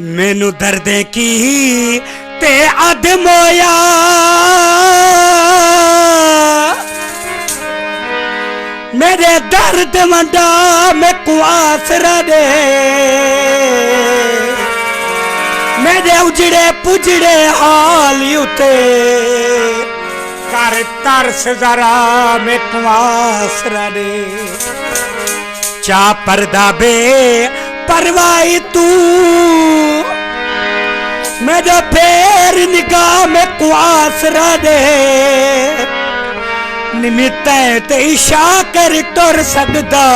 मैनू दर्दे की ते अदमोया मेरे दर्द वंडा मैं कुआसरा दे मेरे उजड़े पुजड़े हाल उते कर तरस जरा मैं कुआसरा दे चा पर्दा बे परवाई तू मेरा फेर निगाह में कुआसरा दे निमित्त ते इशा कर टुर सकदा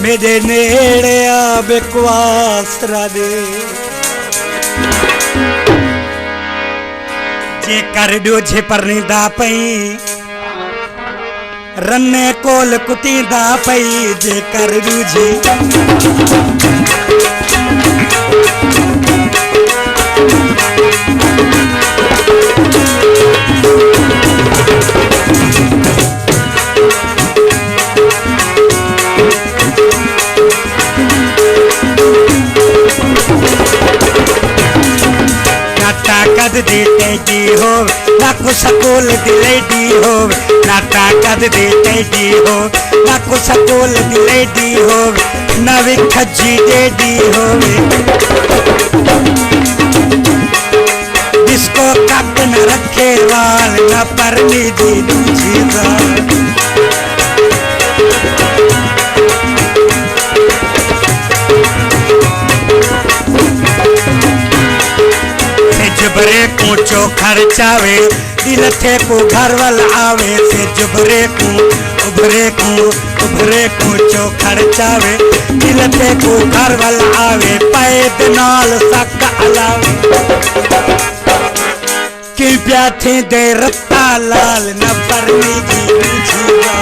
मेरे नेड़े आ बेकुआसरा दे जे कर डोझे परनीदा पई रन्ने कोल कुतीदा पई जे कर डूझे ताकत देते जी हो ना को सकूल दिले दी हो ना ताकत देते जी हो ना को सकूल दिले दी हो ना भी खजी दे दी हो जिसको कप न रखे वाल न परनी दी दूजी जुबरे को चो खर्चावे दिल थे को घर वाल आवे से जुबरे को उभरे को चो खर्चावे दिल थे को घर वाल आवे पैद नाल सक अलावे कि प्याथे दे रत्ता लाल न परनी दी जीवा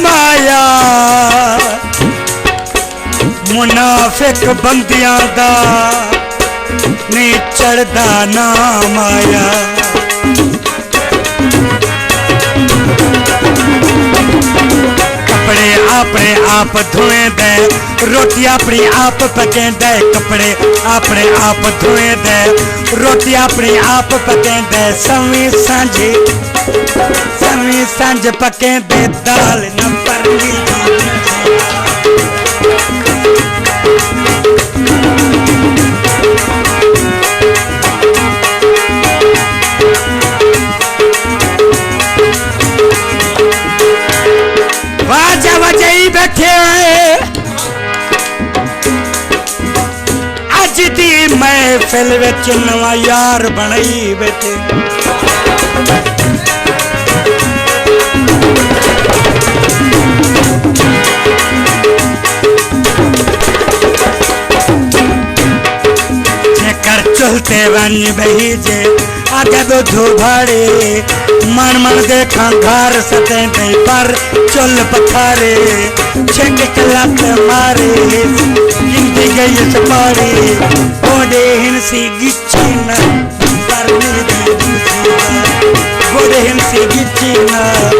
माया मुनाफिक बंदियां दा नहीं चढ़दा नाम आया कपड़े अपने आप धोए दे रोटी अपनी आप पके दे कपड़े अपने आप धोए दे रोटी अपनी आप पके दे सवी सांझ पके दे दाल न परनी वाजा वजई बैठे अज दी महफिल विच नवा यार बनाई बैठे चलते वन बही जे आगे दो धोभाड़े मन मन देखा घर सते नहीं पर चल पथारे छेक कलत मारे गिनती गई सपारे गोडे हिंसी गिच्ची न परनी दी गोडे हिंसी गिच्ची न